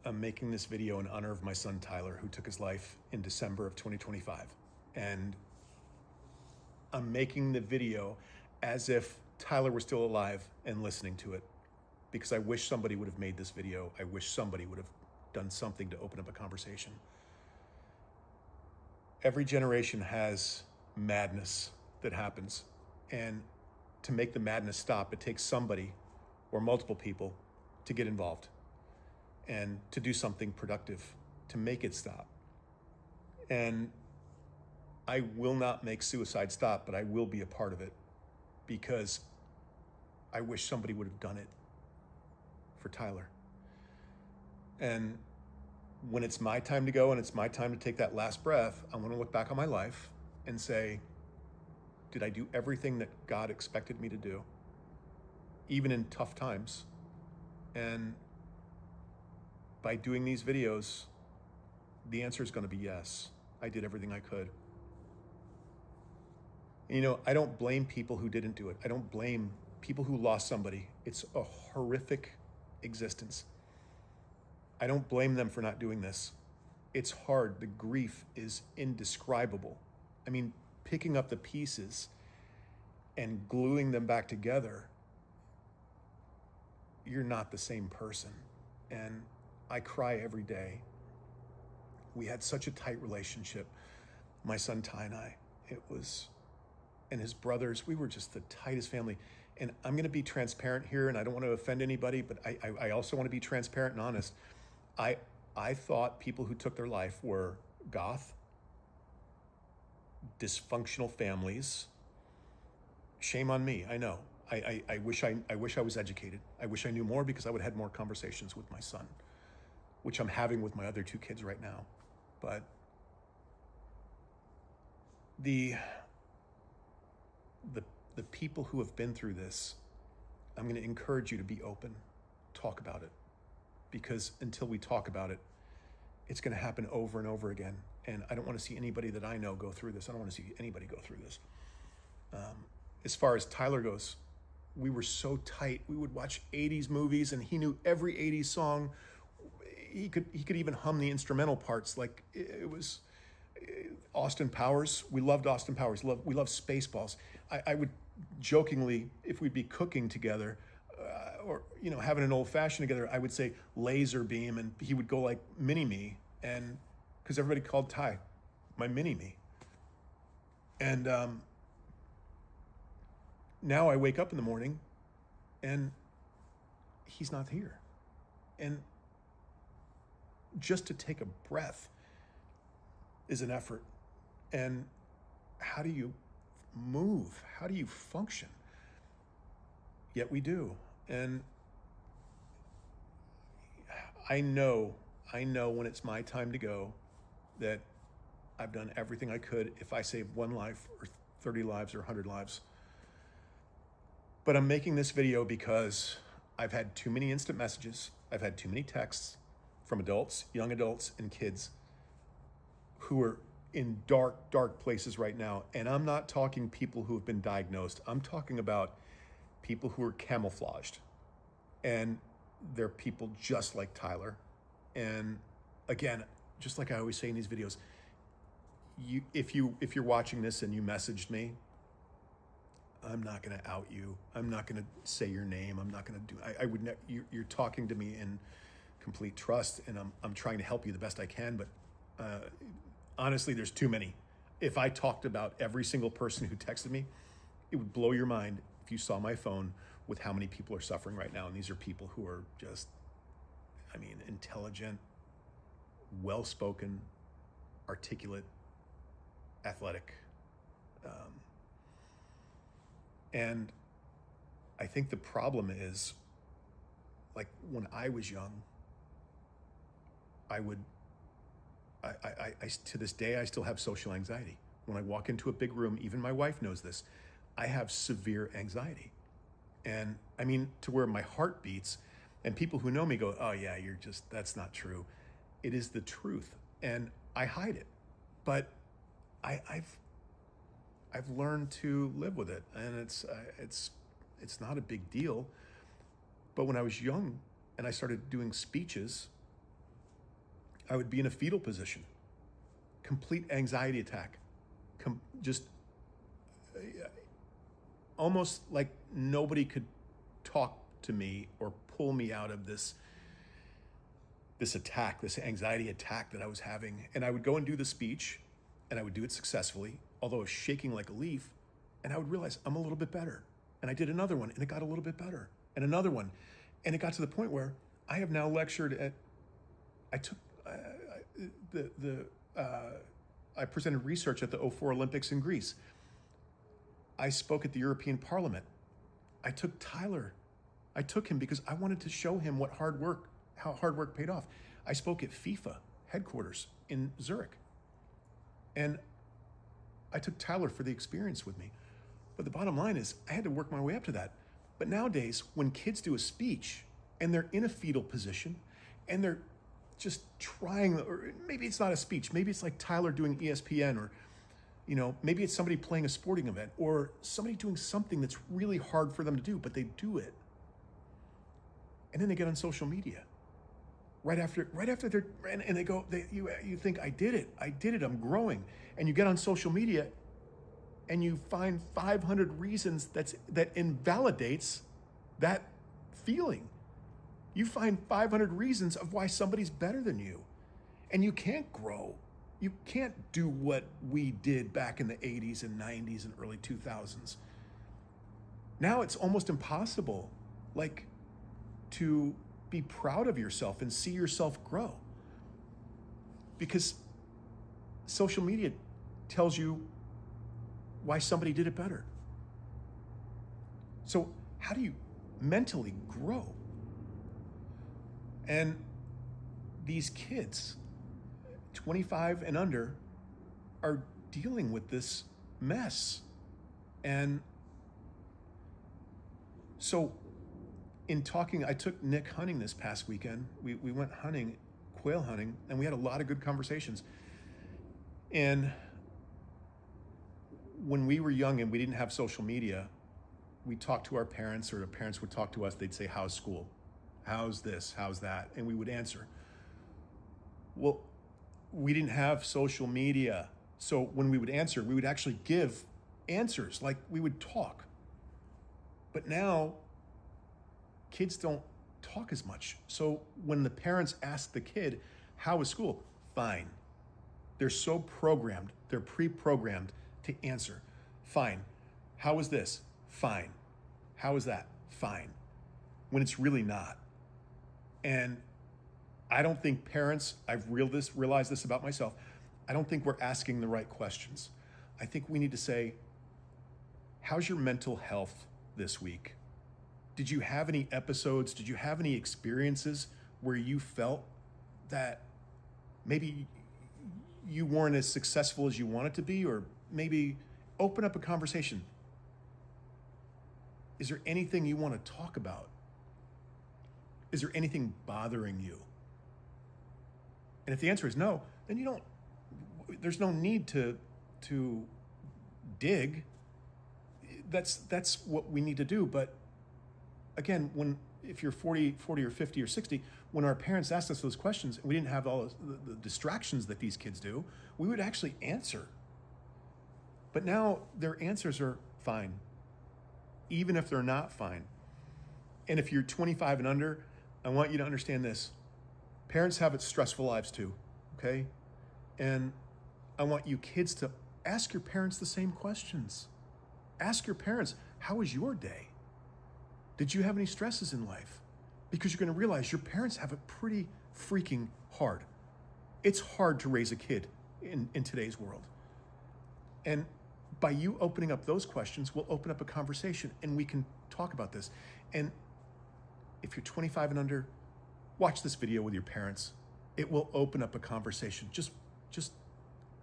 I'm making this video in honor of my son, Tyler, who took his life in December of 2025. And I'm making the video as if Tyler were still alive and listening to it, because I wish somebody would have made this video. I wish somebody would have done something to open up a conversation. Every generation has madness that happens. And to make the madness stop, it takes somebody or multiple people to get involved and to do something productive to make it stop. And I will not make suicide stop, but I will be a part of it, because I wish somebody would have done it for Tyler. And when it's my time to go and it's my time to take that last breath, I want to look back on my life and say, did I do everything that God expected me to do, even in tough times? And by doing these videos, the answer is going to be yes. I did everything I could. You know, I don't blame people who didn't do it. I don't blame people who lost somebody. It's a horrific existence. I don't blame them for not doing this. It's hard. The grief is indescribable. I mean, picking up the pieces and gluing them back together, you're not the same person. And I cry every day. We had such a tight relationship, my son Ty and I. And his brothers, we were just the tightest family. And I'm going to be transparent here, and I don't want to offend anybody, but I also want to be transparent and honest. I thought people who took their life were goth, dysfunctional families. Shame on me, I know. I wish I was educated. I wish I knew more, because I would have had more conversations with my son, which I'm having with my other two kids right now. But the people who have been through this, I'm going to encourage you to be open, talk about it, because until we talk about it, it's going to happen over and over again. And I don't want to see anybody that I know go through this. I don't want to see anybody go through this. As far as Tyler goes, we were so tight. We would watch 80s movies, and he knew every 80s song. He could even hum the instrumental parts. Like, it was Austin Powers. We loved Austin Powers. We loved Spaceballs. I would jokingly, if we'd be cooking together, or having an old fashioned together, I would say laser beam, and he would go like mini me, and because everybody called Ty my mini me. And now I wake up in the morning and he's not here. And just to take a breath is an effort. And how do you move? How do you function? Yet we do. And I know when it's my time to go that I've done everything I could, if I save one life or 30 lives or 100 lives. But I'm making this video because I've had too many instant messages. I've had too many texts from adults, young adults, and kids who are in dark, dark places right now. And I'm not talking people who have been diagnosed. I'm talking about people who are camouflaged. And they're people just like Tyler. And again, just like I always say in these videos, if you're watching this and you messaged me, I'm not going to out you. I'm not going to say your name. I'm not going to do. I would never. You're talking to me in complete trust, and I'm trying to help you the best I can. But honestly, there's too many. If I talked about every single person who texted me, it would blow your mind if you saw my phone with how many people are suffering right now. And these are people who are just, intelligent, well-spoken, articulate, athletic. And I think the problem is, like, when I was young, I to this day, I still have social anxiety. When I walk into a big room, even my wife knows this, I have severe anxiety. And to where my heart beats, and people who know me go, oh yeah, that's not true. It is the truth. And I hide it, but I've learned to live with it, and it's not a big deal. But when I was young and I started doing speeches, I would be in a fetal position, complete anxiety attack, just almost like nobody could talk to me or pull me out of this attack, this anxiety attack that I was having. And I would go and do the speech, and I would do it successfully, although I was shaking like a leaf, and I would realize I'm a little bit better. And I did another one, and it got a little bit better, and another one. And it got to the point where I have now lectured at, I presented research at the '04 Olympics in Greece. I spoke at the European Parliament. I took him because I wanted to show him how hard work paid off. I spoke at FIFA headquarters in Zurich. And I took Tyler for the experience with me. But the bottom line is I had to work my way up to that. But nowadays, when kids do a speech and they're in a fetal position and they're just trying, or maybe it's not a speech, maybe it's like Tyler doing ESPN, or maybe it's somebody playing a sporting event, or somebody doing something that's really hard for them to do, but they do it. And then they get on social media right after they're, and they go, you think, I did it, I'm growing. And you get on social media and you find 500 reasons that invalidates that feeling. You find 500 reasons of why somebody's better than you. And you can't grow. You can't do what we did back in the 80s and 90s and early 2000s. Now it's almost impossible, to be proud of yourself and see yourself grow. Because social media tells you why somebody did it better. So how do you mentally grow? And these kids, 25 and under, are dealing with this mess. And so in talking, I took Nick hunting this past weekend. We went hunting, quail hunting, and we had a lot of good conversations. And when we were young and we didn't have social media, we talked to our parents, or the parents would talk to us. They'd say, how's school? How's this? How's that? And we would answer. Well, we didn't have social media. So when we would answer, we would actually give answers, like we would talk. But now, kids don't talk as much. So when the parents ask the kid, how was school? Fine. They're so programmed, they're pre-programmed to answer. Fine. How was this? Fine. How was that? Fine. When it's really not. And I don't think parents, I've realized this about myself, I don't think we're asking the right questions. I think we need to say, how's your mental health this week? Did you have any episodes? Did you have any experiences where you felt that maybe you weren't as successful as you wanted to be? Or maybe open up a conversation. Is there anything you want to talk about? Is there anything bothering you? And if the answer is no, then there's no need to dig. That's what we need to do. But again, if you're 40 or 50 or 60, when our parents asked us those questions, and we didn't have all the distractions that these kids do, we would actually answer. But now their answers are fine, even if they're not fine. And if you're 25 and under, I want you to understand this. Parents have stressful lives too, okay? And I want you kids to ask your parents the same questions. Ask your parents, how was your day? Did you have any stresses in life? Because you're going to realize your parents have it pretty freaking hard. It's hard to raise a kid in today's world. And by you opening up those questions, we'll open up a conversation and we can talk about this. And if you're 25 and under, watch this video with your parents. It will open up a conversation. Just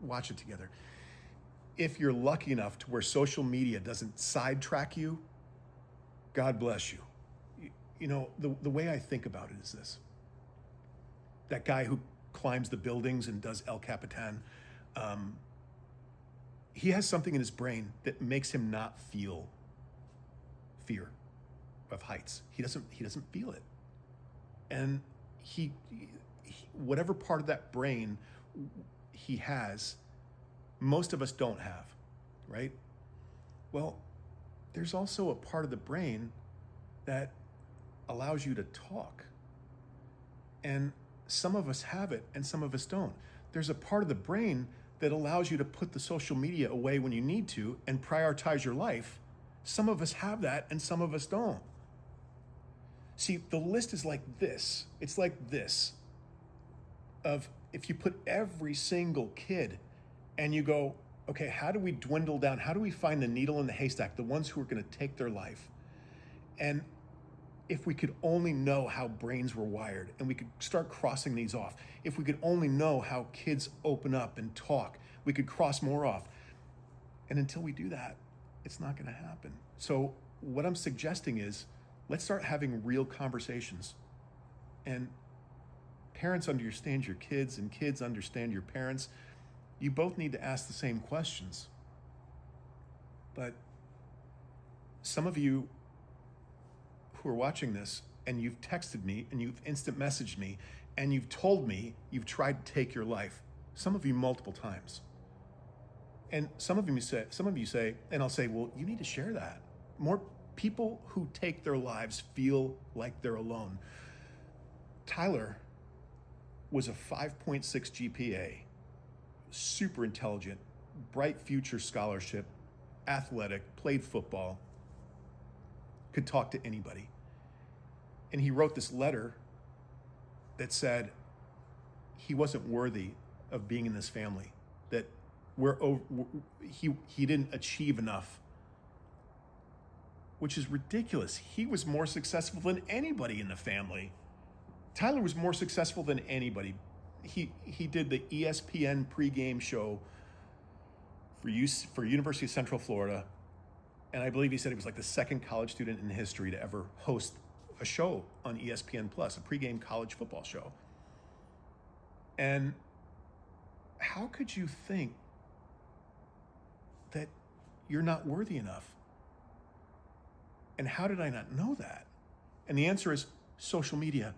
watch it together. If you're lucky enough to where social media doesn't sidetrack you, God bless you. You know, the way I think about it is this. That guy who climbs the buildings and does El Capitan, he has something in his brain that makes him not feel fear of heights. He doesn't feel it. And whatever part of that brain he has, most of us don't have, right? Well, there's also a part of the brain that allows you to talk. And some of us have it and some of us don't. There's a part of the brain that allows you to put the social media away when you need to and prioritize your life. Some of us have that and some of us don't. See, the list is like this. It's like this of if you put every single kid and you go, okay, how do we dwindle down? How do we find the needle in the haystack, the ones who are going to take their life? And if we could only know how brains were wired and we could start crossing these off, if we could only know how kids open up and talk, we could cross more off. And until we do that, it's not going to happen. So what I'm suggesting is let's start having real conversations. And parents understand your kids and kids understand your parents. You both need to ask the same questions. But some of you who are watching this and you've texted me and you've instant messaged me and you've told me you've tried to take your life, some of you multiple times. And some of you say, and I'll say, well, you need to share that. More people who take their lives feel like they're alone. Tyler was a 5.6 GPA, super intelligent, bright future scholarship, athletic, played football, could talk to anybody. And he wrote this letter that said he wasn't worthy of being in this family, that he didn't achieve enough, which is ridiculous. He was more successful than anybody in the family. Tyler was more successful than anybody. He did the ESPN pregame show for University of Central Florida. And I believe he said he was like the second college student in history to ever host a show on ESPN Plus, a pregame college football show. And how could you think that you're not worthy enough? And how did I not know that? And the answer is social media.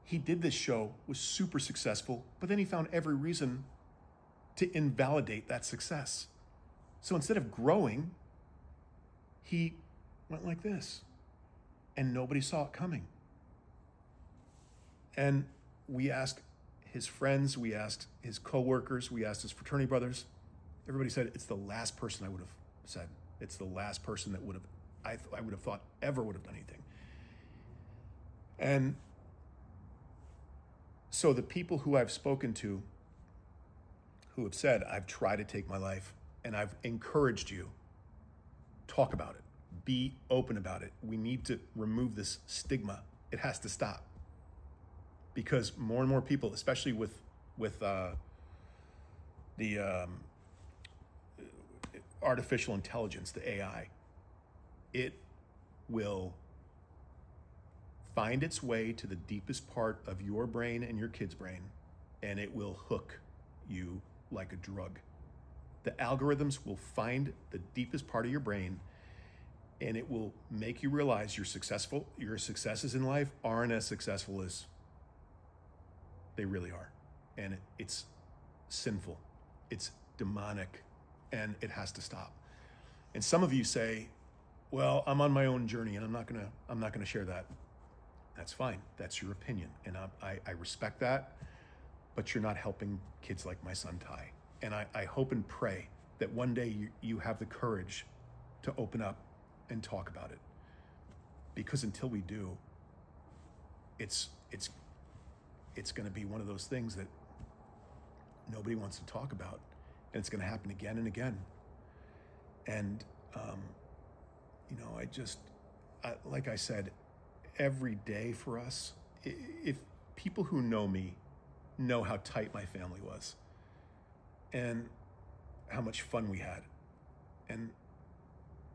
He did this show, was super successful, but then he found every reason to invalidate that success. So instead of growing, he went like this, and nobody saw it coming. And we asked his friends, we asked his coworkers, we asked his fraternity brothers. Everybody said, it's the last person I would have said. It's the last person that I would have thought ever would have done anything. And so the people who I've spoken to who have said, I've tried to take my life and I've encouraged you, talk about it, be open about it. We need to remove this stigma. It has to stop. Because more and more people, especially with the artificial intelligence, the AI, it will find its way to the deepest part of your brain and your kid's brain, and it will hook you like a drug. The algorithms will find the deepest part of your brain, and it will make you realize you're successful. Your successes in life aren't as successful as they really are. And it's sinful, it's demonic, and it has to stop. And some of you say, well, I'm on my own journey and I'm not gonna share that. That's fine, that's your opinion. And I respect that, but you're not helping kids like my son Ty. And I hope and pray that one day you have the courage to open up and talk about it. Because until we do, it's gonna be one of those things that nobody wants to talk about. And it's gonna happen again and again. And, like I said, every day for us, if people who know me know how tight my family was and how much fun we had. And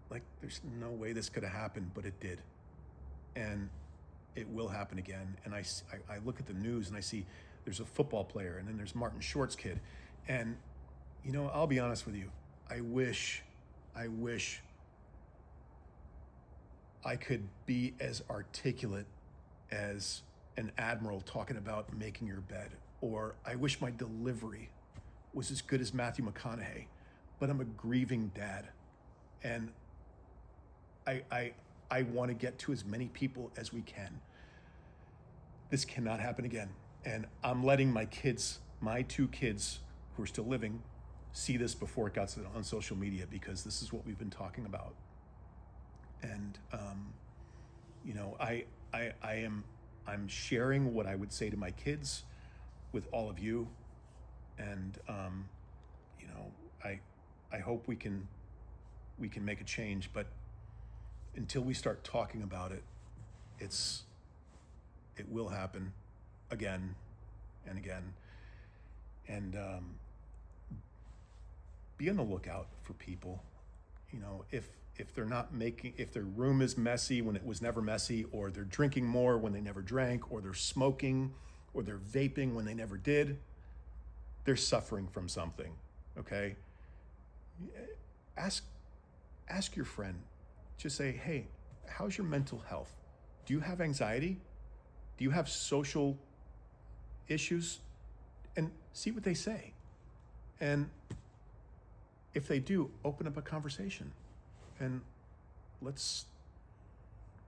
like, there's no way this could have happened, but it did. And it will happen again. And I look at the news and I see there's a football player and then there's Martin Short's kid. And, I'll be honest with you. I wish I could be as articulate as an admiral talking about making your bed, or I wish my delivery was as good as Matthew McConaughey, but I'm a grieving dad. And I want to get to as many people as we can. This cannot happen again. And I'm letting my kids, my 2 kids who are still living, see this before it got on social media, because this is what we've been talking about. And, you know, I'm sharing what I would say to my kids with all of you. And, you know, I hope we can make a change, but until we start talking about it, it will happen again and again. And be on the lookout for people. You know, if their room is messy when it was never messy, or they're drinking more when they never drank, or they're smoking, or they're vaping when they never did, they're suffering from something. Okay? Ask your friend. Just say, hey, how's your mental health? Do you have anxiety? Do you have social issues? And see what they say. And if they do, open up a conversation. And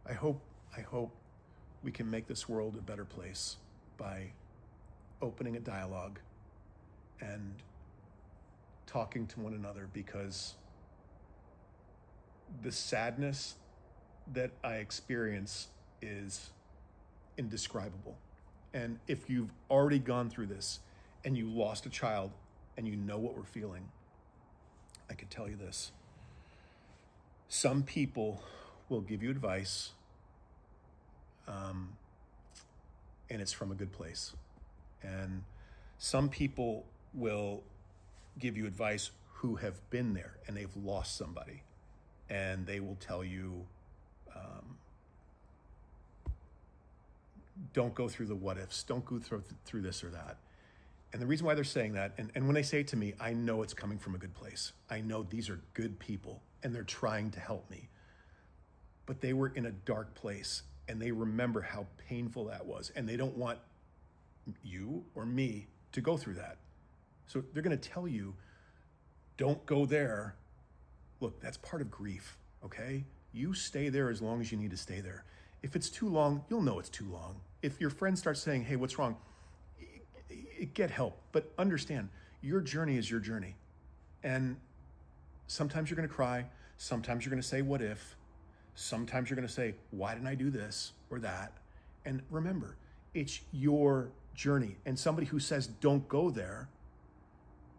I hope we can make this world a better place by opening a dialogue and talking to one another, because the sadness that I experience is indescribable. And if you've already gone through this and you lost a child and you know what we're feeling, I could tell you this. Some people will give you advice, and it's from a good place. And some people will give you advice who have been there and they've lost somebody. And they will tell you, don't go through the what ifs, don't go through this or that. And the reason why they're saying that, and when they say it to me, I know it's coming from a good place. I know these are good people and they're trying to help me. But they were in a dark place and they remember how painful that was. And they don't want you or me to go through that. So they're going to tell you, don't go there. Look, that's part of grief, okay? You stay there as long as you need to stay there. If it's too long, you'll know it's too long. If your friend starts saying, hey, what's wrong? Get help, but understand, your journey is your journey. And sometimes you're gonna cry, sometimes you're gonna say, what if? Sometimes you're gonna say, why didn't I do this or that? And remember, it's your journey. And somebody who says, don't go there,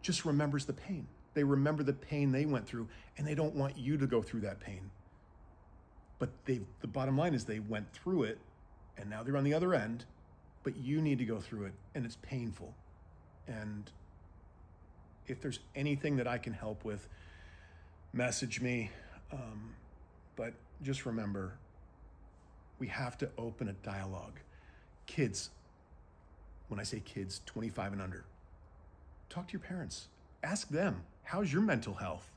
just remembers the pain. They remember the pain they went through, and they don't want you to go through that pain. But the bottom line is they went through it, and now they're on the other end, but you need to go through it, and it's painful. And if there's anything that I can help with, message me. But just remember, we have to open a dialogue. Kids, when I say kids, 25 and under, talk to your parents. Ask them, how's your mental health?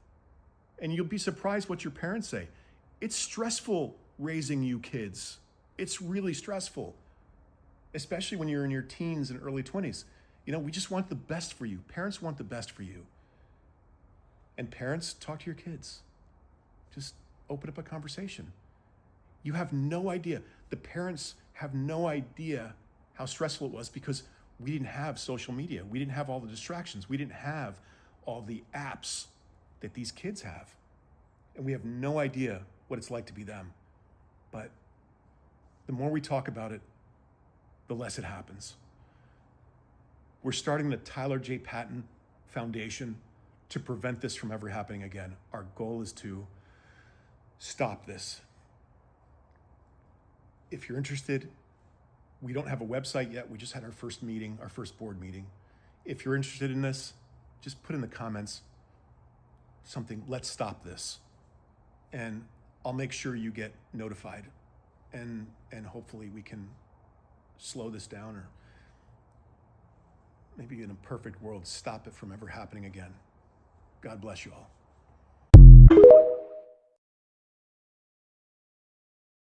And you'll be surprised what your parents say. It's stressful raising you kids. It's really stressful, especially when you're in your teens and early 20s. You know, we just want the best for you. Parents want the best for you. And parents, talk to your kids. Just open up a conversation. You have no idea. The parents have no idea how stressful it was, because we didn't have social media. We didn't have all the distractions. We didn't have all the apps that these kids have. And we have no idea what it's like to be them. But the more we talk about it, the less it happens. We're starting the Tyler J. Patton Foundation to prevent this from ever happening again. Our goal is to stop this. If you're interested, we don't have a website yet. We just had our first meeting, our first board meeting. If you're interested in this, just put in the comments something, let's stop this. And I'll make sure you get notified. And hopefully we can slow this down, or maybe in a perfect world, stop it from ever happening again. God bless you all.